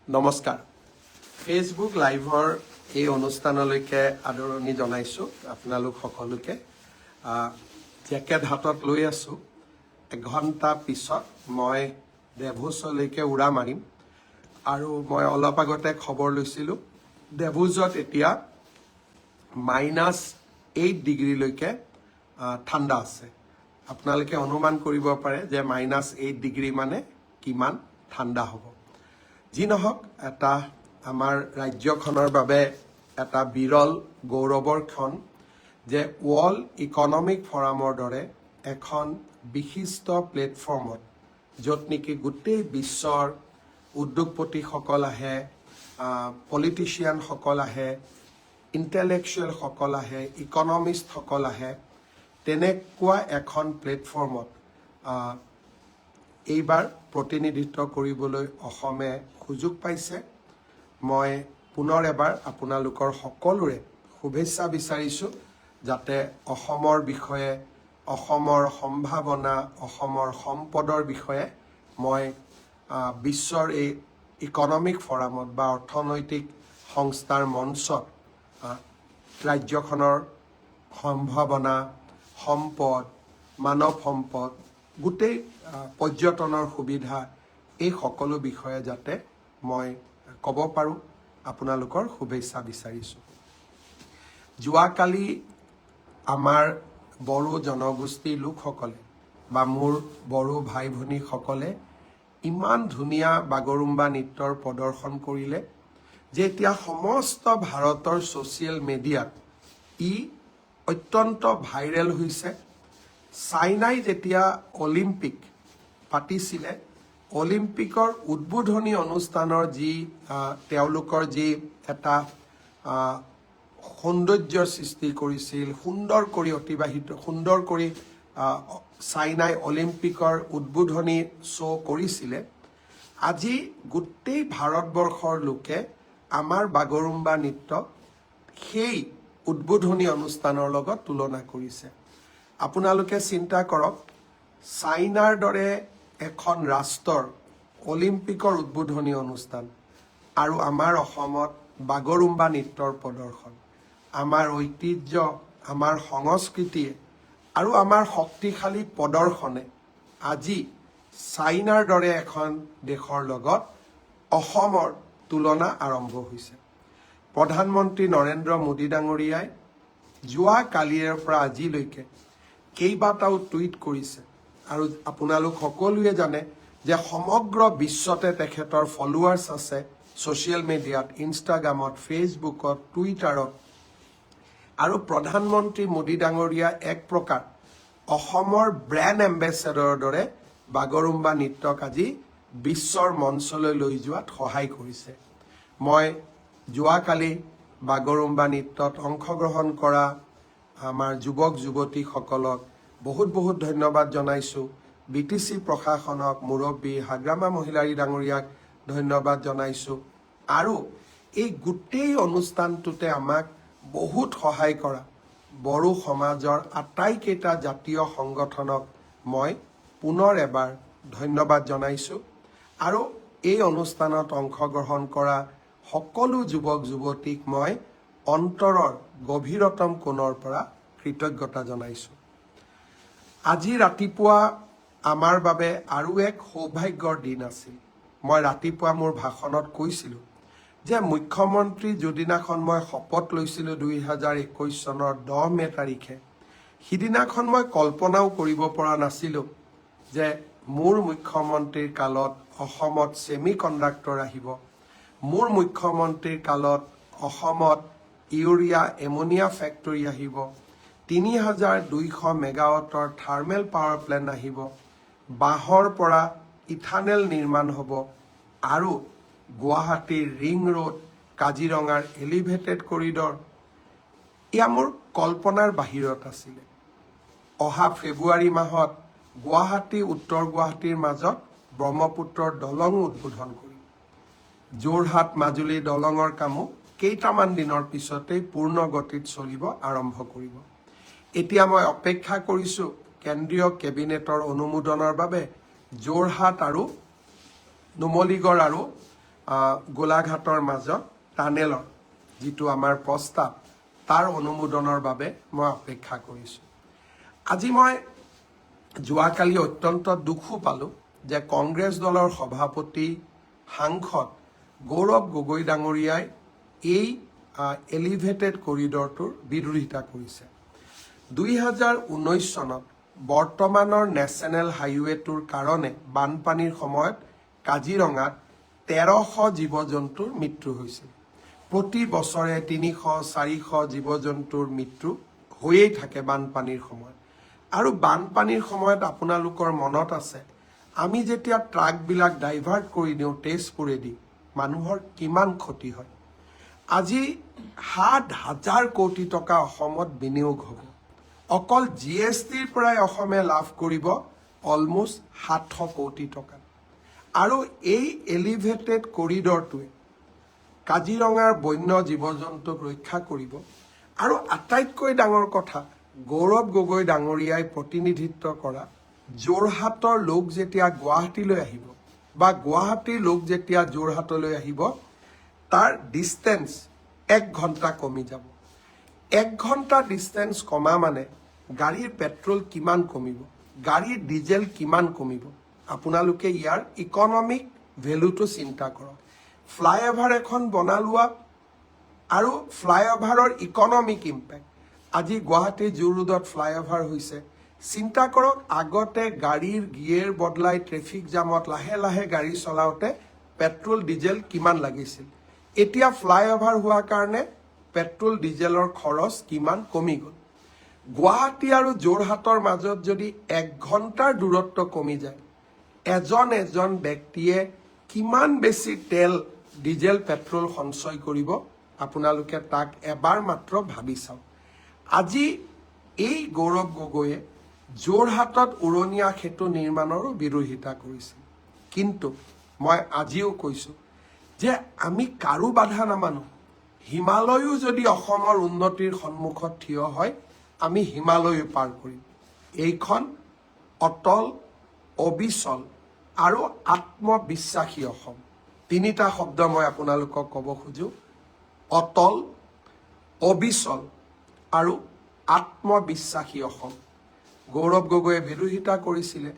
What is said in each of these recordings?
নমস্কাৰ ফেচবুক লাইভৰ এই অনুষ্ঠানলৈকে আদৰণি জনাইছোঁ আপোনালোক সকলোকে জেকেট হাতত লৈ আছোঁ এঘণ্টা পিছত মই দেভোজলৈকে উৰা মাৰিম আৰু মই অলপ আগতে খবৰ লৈছিলোঁ দেভোজত এতিয়া -8 ডিগ্ৰীলৈকে ঠাণ্ডা আছে আপোনালোকে অনুমান কৰিব পাৰে যে -8 ডিগ্ৰী মানে কিমান ঠাণ্ডা হ'ব যি নহওক এটা আমাৰ ৰাজ্যখনৰ বাবে এটা বিৰল গৌৰৱৰ ক্ষণ যে ৱৰ্ল্ড ইকনমিক ফৰামৰ দৰে এখন বিশিষ্ট প্লেটফৰ্মত য'ত নেকি গোটেই বিশ্বৰ উদ্যোগপতিসকল আহে পলিটিচিয়ানসকল আহে ইণ্টেলেকচুৱেলসকল আহে ইকনমিষ্টসকল আহে তেনেকুৱা এখন প্লেটফৰ্মত এইবাৰ প্ৰতিনিধিত্ব কৰিবলৈ অসমে সুযোগ পাইছে মই পুনৰ এবাৰ আপোনালোকৰ সকলোৰে শুভেচ্ছা বিচাৰিছোঁ যাতে অসমৰ বিষয়ে অসমৰ সম্ভাৱনা অসমৰ সম্পদৰ বিষয়ে মই বিশ্বৰ এই ইকনমিক ফৰামত বা অৰ্থনৈতিক সংস্থাৰ মঞ্চত ৰাজ্যখনৰ সম্ভাৱনা সম্পদ মানৱ সম্পদ গোটেই পৰ্যটনৰ সুবিধা এই সকলো বিষয়ে যাতে মই ক'ব পাৰোঁ আপোনালোকৰ শুভেচ্ছা বিচাৰিছোঁ যোৱাকালি আমাৰ বড়ো জনগোষ্ঠীৰ লোকসকলে বা মোৰ বড়ো ভাই ভনীসকলে ইমান ধুনীয়া বাগৰুম্বা নৃত্যৰ প্ৰদৰ্শন কৰিলে যে এতিয়া সমস্ত ভাৰতৰ ছ'চিয়েল মিডিয়াত ই অত্যন্ত ভাইৰেল হৈছে চাইনাই যেতিয়া অলিম্পিক পাতিছিলে অলিম্পিকৰ উদ্বোধনী অনুষ্ঠানৰ যি তেওঁলোকৰ যি এটা সৌন্দৰ্যৰ সৃষ্টি কৰিছিল সুন্দৰ কৰি চাইনাই অলিম্পিকৰ উদ্বোধনী শ্ব' কৰিছিলে আজি গোটেই ভাৰতবৰ্ষৰ লোকে আমাৰ বাগৰুম্বা নৃত্য সেই উদ্বোধনী অনুষ্ঠানৰ লগত তুলনা কৰিছে আপোনালোকে চিন্তা কৰক চাইনাৰ দৰে এখন ৰাষ্ট্ৰৰ অলিম্পিকৰ উদ্বোধনী অনুষ্ঠান আৰু আমাৰ অসমত বাগৰুম্বা নৃত্যৰ প্ৰদৰ্শন আমাৰ ঐতিহ্য আমাৰ সংস্কৃতিয়ে আৰু আমাৰ শক্তিশালী প্ৰদৰ্শনে আজি চাইনাৰ দৰে এখন দেশৰ লগত অসমৰ তুলনা আৰম্ভ হৈছে প্ৰধানমন্ত্ৰী নৰেন্দ্ৰ মোদী ডাঙৰীয়াই যোৱা কালিৰ পৰা আজিলৈকে কেইবাটাও টুইট কৰিছে আৰু আপোনালোক সকলোৱে জানে যে সমগ্ৰ বিশ্বতে তেখেতৰ ফলোৱাৰ্ছ আছে ছ'চিয়েল মিডিয়াত ইনষ্টাগ্ৰামত ফেচবুকত টুইটাৰত আৰু প্ৰধানমন্ত্ৰী মোদী ডাঙৰীয়া এক প্ৰকাৰ অসমৰ ব্ৰেণ্ড এম্বেচেডৰৰ দৰে বাগৰুম্বা নৃত্যক আজি বিশ্বৰ মঞ্চলৈ লৈ যোৱাত সহায় কৰিছে মই যোৱাকালি বাগৰুম্বা নৃত্যত অংশগ্ৰহণ কৰা আমাৰ যুৱক যুৱতীসকলক বহুত ধন্যবাদ জনাইছোঁ BTC প্ৰশাসনক মুৰব্বী হাগ্ৰামা মহিলাৰী ডাঙৰীয়াক ধন্যবাদ জনাইছোঁ আৰু এই গোটেই অনুষ্ঠানটোতে আমাক বহুত সহায় কৰা বড়ো সমাজৰ আটাইকেইটা জাতীয় সংগঠনক মই পুনৰ এবাৰ ধন্যবাদ জনাইছোঁ আৰু এই অনুষ্ঠানত অংশগ্ৰহণ কৰা সকলো যুৱক যুৱতীক মই অন্তৰৰ গভীৰতম কোণৰ পৰা কৃতজ্ঞতা জনাইছোঁ আজি ৰাতিপুৱা আমাৰ বাবে আৰু এক সৌভাগ্যৰ দিন আছিল মই ৰাতিপুৱা মোৰ ভাষণত কৈছিলোঁ যে মুখ্যমন্ত্ৰী যিদিনাখন মই শপত লৈছিলোঁ 2021 চনৰ 10 মে তাৰিখে সিদিনাখন মই কল্পনাও কৰিব পৰা নাছিলোঁ যে মোৰ মুখ্যমন্ত্ৰীৰ কালত অসমত ছেমি কণ্ডাক্টৰ আহিব মোৰ মুখ্যমন্ত্ৰীৰ কালত অসমত ইউৰিয়া এমনিয়া ফেক্টৰী আহিব 3200 মেগাৱাটৰ থাৰ্মেল পাৱাৰ প্লেণ্ট আহিব বাঁহৰ পৰা ইথানেল নিৰ্মাণ হ'ব আৰু গুৱাহাটীৰ ৰিং ৰোড কাজিৰঙাৰ এলিভেটেড কৰিডৰ এয়া মোৰ কল্পনাৰ বাহিৰত আছিলে অহা ফেব্ৰুৱাৰী মাহত গুৱাহাটী উত্তৰ গুৱাহাটীৰ মাজত ব্ৰহ্মপুত্ৰৰ দলং উদ্বোধন কৰিম যোৰহাট মাজুলী দলঙৰ কামো কেইটামান দিনৰ পিছতেই পূৰ্ণ গতিত চলিব আৰম্ভ কৰিব এতিয়া মই অপেক্ষা কৰিছোঁ কেন্দ্ৰীয় কেবিনেটৰ অনুমোদনৰ বাবে যোৰহাট আৰু নুমলীগড় আৰু গোলাঘাটৰ মাজত টানেলৰ যিটো আমাৰ প্ৰস্তাৱ তাৰ অনুমোদনৰ বাবে মই অপেক্ষা কৰিছোঁ। আজি মই যোৱাকালি অত্যন্ত দুখো পালোঁ যে কংগ্ৰেছ দলৰ সভাপতি সাংসদ গৌৰৱ গগৈ ডাঙৰীয়াই এই এলিভেটেড কৰিডৰটোৰ বিৰোধিতা কৰিছে। 2019 চনত বৰ্তমানৰ নেশ্যনেল হাইৱেটোৰ কাৰণে বানপানীৰ সময়ত কাজিৰঙাত 1300 জীৱ জন্তুৰ মৃত্যু হৈছিল। প্ৰতি বছৰে 300-400 জীৱ জন্তুৰ মৃত্যু হৈয়েই থাকে বানপানীৰ সময়ত। আৰু বানপানীৰ সময়ত আপোনালোকৰ মনত আছে আমি যেতিয়া ট্ৰাকবিলাক ডাইভাৰ্ট কৰি দিওঁ তেজপুৰেদি মানুহৰ কিমান ক্ষতি হয়। আজি 7,000 কোটি টকা অসমত বিনিয়োগ হ'ব। অকল GSTৰ পৰাই অসমে লাভ কৰিব অলমোষ্ট 700 কোটি টকা। আৰু এই এলিভেটেড কৰিডৰটোৱে কাজিৰঙাৰ বন্য জীৱ জন্তুক ৰক্ষা কৰিব। আৰু আটাইতকৈ ডাঙৰ কথা, গৌৰৱ গগৈ ডাঙৰীয়াই প্ৰতিনিধিত্ব কৰা যোৰহাটৰ লোক যেতিয়া গুৱাহাটীলৈ আহিব বা গুৱাহাটীৰ লোক যেতিয়া যোৰহাটলৈ আহিব তাৰ ডিষ্টেঞ্চ 1 ঘণ্টা কমি যাব। 1 ঘণ্টা ডিষ্টেঞ্চ কমা মানে গাড়ীৰ পেট্ৰল কিমান কমিব, গাড়ীৰ ডিজেল কিমান কমিব। আপোনালোকে ইয়াৰ ইকনমিক ভেলুটো চিন্তা কৰক। ফ্লাইঅভাৰ এখন বনালোৱা আৰু ফ্লাইঅভাৰৰ ইকনমিক ইম্পেক্ট। আজি গুৱাহাটী জু ৰোডত ফ্লাইঅভাৰ হৈছে। চিন্তা কৰক আগতে গাড়ীৰ গিয়েৰ বদলাই ট্ৰেফিক জামত লাহে লাহে গাড়ী চলাওঁতে পেট্ৰল ডিজেল কিমান লাগিছিল। এতিয়া ফ্লাইঅভাৰ হোৱাৰ কাৰণে পেট্ৰল ডিজেলৰ খৰচ কিমান কমি গ'ল। গুৱাহাটী আৰু যোৰহাটৰ মাজত যদি 1 ঘণ্টাৰ দূৰত্ব কমি যায় এজন ব্যক্তিয়ে কিমান বেছি তেল ডিজেল পেট্ৰল সঞ্চয় কৰিব আপোনালোকে তাক এবাৰ মাত্ৰ ভাবি চাওক। আজি এই গৌৰৱ গগৈয়ে যোৰহাটত উৰণীয়া সেতু নিৰ্মাণৰো বিৰোধিতা কৰিছিল। কিন্তু মই আজিও কৈছোঁ যে আমি কাৰো বাধা নামানো। হিমালয়ো যদি অসমৰ উন্নতিৰ সন্মুখত থিয় হয় আমি হিমালয়ো পাৰ কৰিম। এইখন অটল, অবিচল আৰু আত্মবিশ্বাসী অসম। 3টা শব্দ মই আপোনালোকক ক'ব খোজোঁ, অটল, অবিচল আৰু আত্মবিশ্বাসী অসম। গৌৰৱ গগৈয়ে বিৰোধিতা কৰিছিলে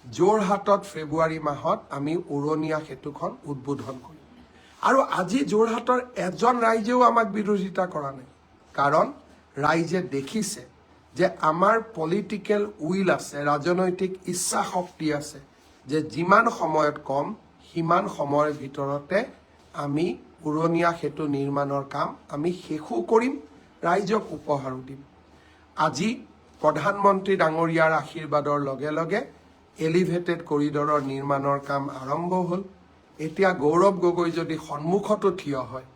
যোৰহাটত ফেব্ৰুৱাৰী মাহত আমি উৰণীয়া সেতুখন উদ্বোধন কৰিম। আৰু আজি যোৰহাটৰ এজন ৰাইজেও আমাক বিৰোধিতা কৰা নাই। কাৰণ ৰাইজে দেখিছে যে আমাৰ পলিটিকেল উইল আছে, ৰাজনৈতিক ইচ্ছা শক্তি আছে যে যিমান সময়ত কম সিমান সময়ৰ ভিতৰতে আমি উৰণীয়া সেতু নিৰ্মাণৰ কাম আমি শেষো কৰিম, ৰাইজক উপহাৰো দিম। আজি প্ৰধানমন্ত্ৰী ডাঙৰীয়াৰ আশীৰ্বাদৰ লগে লগে এলিভেটেড কৰিডৰৰ নিৰ্মাণৰ কাম আৰম্ভ হ'ল। এতিয়া গৌৰৱ গগৈ যদি সন্মুখতো থিয় হয়,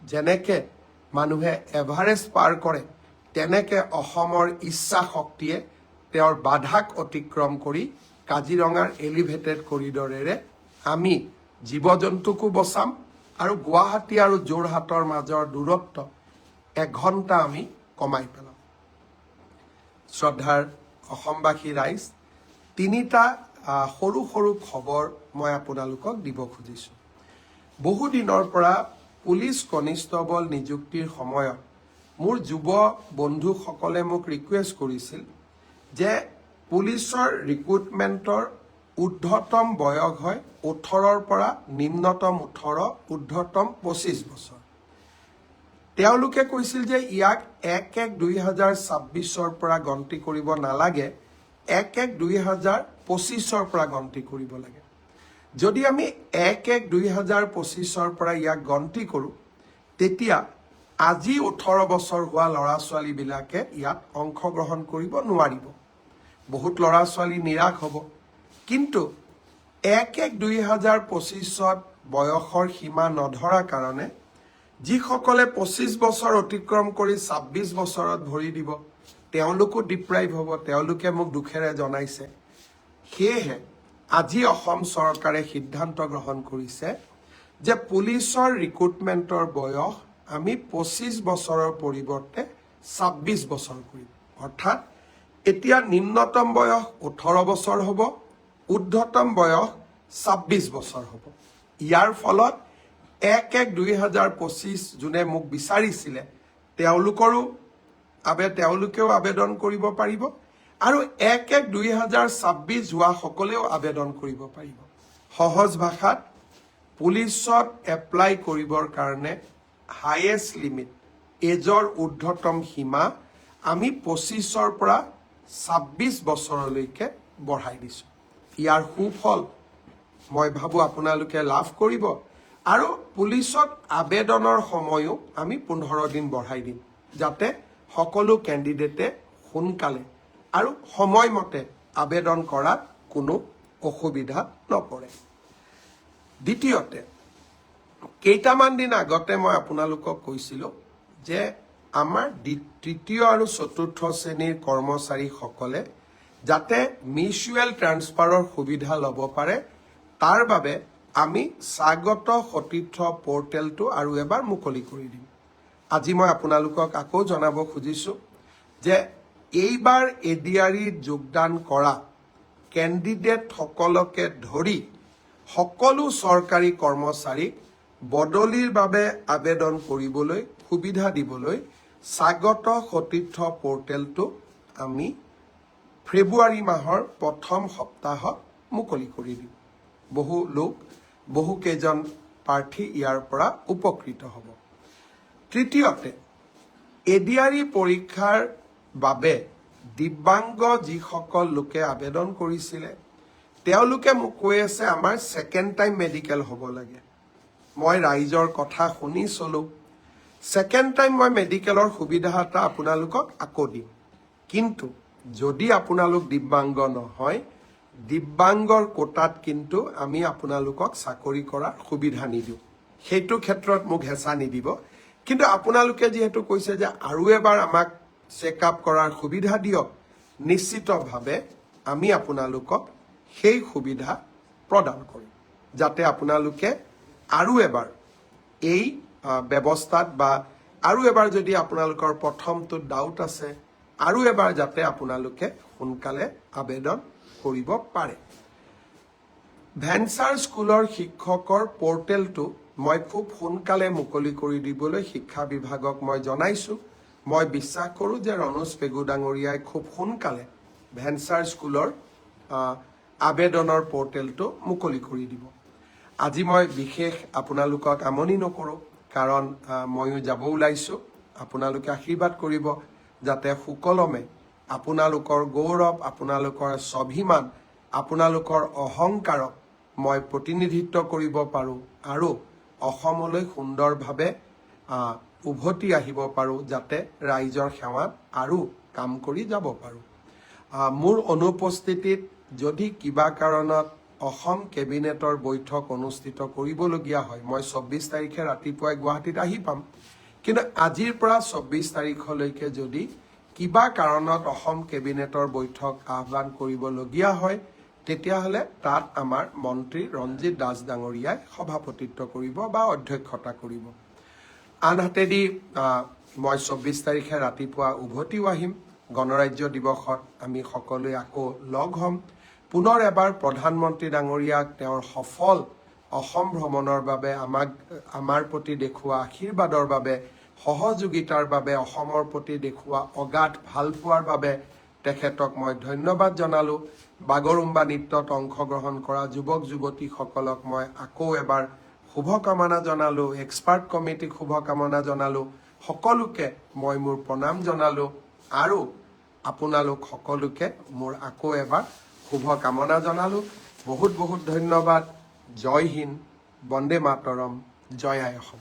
যেনেকে মানুহে এভাৰেষ্ট পাৰ কৰে তেনেকে অসমৰ ইচ্ছা শক্তিয়ে তেওঁৰ বাধাক অতিক্ৰম কৰি কাজিৰঙাৰ এলিভেটেড কৰিডৰেৰে আমি জীৱ জন্তুকো বচাম আৰু গুৱাহাটী আৰু যোৰহাটৰ মাজৰ দূৰত্ব 1 ঘণ্টা আমি কমাই পেলাম। শ্ৰদ্ধাৰ অসমবাসী ৰাইজ, 3টা সৰু সৰু খবৰ মই আপোনালোকক দিব খুজিছোঁ। বহুদিনৰ পৰা পুলিচ কনিষ্টবল নিযুক্তিৰ সময়ত মোৰ যুৱ বন্ধুসকলে মোক ৰিকুৱেষ্ট কৰিছিল যে পুলিচৰ ৰিক্ৰুটমেণ্টৰ ঊৰ্ধ্বতম বয়স হয় 18ৰ পৰা নিম্নতম 18, ঊৰ্ধ্বতম 25 বছৰ। তেওঁলোকে কৈছিল যে ইয়াক 1-1-2026ৰ পৰা গন্তি কৰিব নালাগে, 1-1-2025ৰ পৰা গন্তি কৰিব লাগে। যদি আমি 1-1-2025ৰ পৰা ইয়াক গন্তি কৰোঁ তেতিয়া আজি 18 বছৰ হোৱা ল'ৰা ছোৱালীবিলাকে ইয়াত অংশগ্ৰহণ কৰিব নোৱাৰিব। বহুত ল'ৰা ছোৱালী নিৰাশ হ'ব। কিন্তু 1-1-2025ত বয়সৰ সীমা নধৰাৰ কাৰণে যিসকলে 25 বছৰ অতিক্ৰম কৰি 26 বছৰত ভৰি দিব তেওঁলোকো ডিপ্ৰাইভ হ'ব, তেওঁলোকে মোক দুখেৰে জনাইছে। সেয়েহে আজি অসম চৰকাৰে সিদ্ধান্ত গ্ৰহণ কৰিছে যে পুলিচৰ ৰিক্ৰুটমেণ্টৰ বয়স আমি 25 বছৰৰ পৰিৱৰ্তে 26 বছৰ কৰিম। অৰ্থাৎ এতিয়া নিম্নতম বয়স 18 বছৰ হ'ব, ঊৰ্ধ্বতম বয়স 26 বছৰ হ'ব। ইয়াৰ ফলত 1/1/2025 যোনে মোক বিচাৰিছিলে তেওঁলোকেও আবেদন কৰিব পাৰিব আৰু 1/1/2026 হোৱা সকলেও আবেদন কৰিব পাৰিব। সহজ ভাষাত পুলিচত এপ্লাই কৰিবৰ কাৰণে হাইয়েষ্ট লিমিট এজৰ ঊৰ্ধ্বতম সীমা আমি 25ৰ পৰা 26 বছৰলৈকে বঢ়াই দিছোঁ। ইয়াৰ সুফল মই ভাবোঁ আপোনালোকে লাভ কৰিব আৰু পুলিচত আবেদনৰ সময়ও আমি 15 দিন বঢ়াই দিম যাতে সকলো কেণ্ডিডেটে সোনকালে আৰু সময়মতে আবেদন কৰাত কোনো অসুবিধা নপৰে। দ্বিতীয়তে, কেইটামান দিন আগতে মই আপোনালোকক কৈছিলোঁ যে আমাৰ তৃতীয় আৰু চতুৰ্থ শ্ৰেণীৰ কৰ্মচাৰীসকলে যাতে মিউচুৱেল ট্ৰান্সফাৰৰ সুবিধা ল'ব পাৰে তাৰ বাবে আমি স্বাগত সতীৰ্থ পৰ্টেলটো আৰু এবাৰ মুকলি কৰি দিম। আজি মই আপোনালোকক আকৌ জনাব খুজিছোঁ যে এইবাৰ এডিআৰিত যোগদান কৰা কেণ্ডিডেটসকলকে ধৰি সকলো চৰকাৰী কৰ্মচাৰীক বদলিৰ বাবে আবেদন কৰিবলৈ সুবিধা দিবলৈ স্বাগত সতীৰ্থ পৰ্টেলটো আমি ফেব্ৰুৱাৰী মাহৰ প্ৰথম সপ্তাহত মুকলি কৰি দিম। বহু কেইজন প্ৰাৰ্থী ইয়াৰ পৰা উপকৃত হ'ব। তৃতীয়তে, এডিআৰি পৰীক্ষাৰ বাবে দিব্যাংগ যিসকল লোকে আবেদন কৰিছিলে তেওঁলোকে মোক কৈ আছে আমাৰ ছেকেণ্ড টাইম মেডিকেল হ'ব লাগে। মই ৰাইজৰ কথা শুনি চলোঁ। ছেকেণ্ড টাইম মই মেডিকেলৰ সুবিধা এটা আপোনালোকক আকৌ দিম, কিন্তু যদি আপোনালোক দিব্যাংগ নহয় দিব্যাংগৰ কোটাত কিন্তু আমি আপোনালোকক চাকৰি কৰাৰ সুবিধা নিদিওঁ। সেইটো ক্ষেত্ৰত মোক হেঁচা নিদিব। কিন্তু আপোনালোকে যিহেতু কৈছে যে আৰু এবাৰ আমাক চেকআপ কৰাৰ সুবিধা দিয়ক, নিশ্চিতভাৱে আমি আপোনালোকক সেই সুবিধা প্ৰদান কৰিম যাতে আপোনালোকে আৰু এবাৰ এই ব্যৱস্থাত বা আৰু এবাৰ যদি আপোনালোকৰ প্ৰথমটো ডাউট আছে আৰু এবাৰ যাতে আপোনালোকে সোনকালে আবেদন কৰিব পাৰে। ভেঞ্চাৰ স্কুলৰ শিক্ষকৰ পৰ্টেলটো মই খুব সোনকালে মুকলি কৰি দিবলৈ শিক্ষা বিভাগক মই জনাইছোঁ। মই বিশ্বাস কৰোঁ যে ৰণোজ পেগু ডাঙৰীয়াই খুব সোনকালে ভেঞ্চাৰ স্কুলৰ আবেদনৰ পৰ্টেলটো মুকলি কৰি দিব। আজি মই বিশেষ আপোনালোকক আমনি নকৰোঁ, কাৰণ ময়ো যাব ওলাইছোঁ। আপোনালোকে আশীৰ্বাদ কৰিব যাতে সুকলমে আপোনালোকৰ গৌৰৱ, আপোনালোকৰ স্বাভিমান, আপোনালোকৰ অহংকাৰক মই প্ৰতিনিধিত্ব কৰিব পাৰোঁ আৰু অসমলৈ সুন্দৰভাৱে উভতি আহিব পাৰোঁ, যাতে ৰাইজৰ সেৱাত আৰু কাম কৰি যাব পাৰোঁ। মোৰ অনুপস্থিতিত যদি কিবা কাৰণত অসম কেবিনেটৰ বৈঠক অনুষ্ঠিত কৰিবলগীয়া হয়, মই 24 তাৰিখে ৰাতিপুৱাই গুৱাহাটীত আহি পাম। কিন্তু আজিৰ পৰা 24 তাৰিখলৈকে যদি কিবা কাৰণত অসম কেবিনেটৰ বৈঠক আহ্বান কৰিবলগীয়া হয় তেতিয়াহ'লে তাত আমাৰ মন্ত্ৰী ৰঞ্জিত দাস ডাঙৰীয়াই সভাপতিত্ব কৰিব বা অধ্যক্ষতা কৰিব। আনহাতেদি মই 24 তাৰিখে ৰাতিপুৱা উভতিও আহিম। গণৰাজ্য দিৱসত আমি সকলোৱে আকৌ লগ হ'ম। পুনৰ এবাৰ প্ৰধানমন্ত্ৰী ডাঙৰীয়াক তেওঁৰ সফল অসম ভ্ৰমণৰ বাবে আমাৰ প্ৰতি দেখুওৱা আশীৰ্বাদৰ বাবে, সহযোগিতাৰ বাবে, অসমৰ প্ৰতি দেখুওৱা অগাধ ভালপোৱাৰ বাবে তেখেতক মই ধন্যবাদ জনালোঁ। বাগৰুম্বা নৃত্যত অংশগ্ৰহণ কৰা যুৱক যুৱতীসকলক মই আকৌ এবাৰ শুভকামনা জনালোঁ। এক্সপাৰ্ট কমিটিক শুভকামনা জনালোঁ। সকলোকে মই মোৰ প্ৰণাম জনালোঁ আৰু আপোনালোক সকলোকে মোৰ আকৌ এবাৰ শুভকামনা জনালোঁ। বহুত ধন্যবাদ। জয় হিন্দ, বন্দে মাতৰম, জয় আই অসম।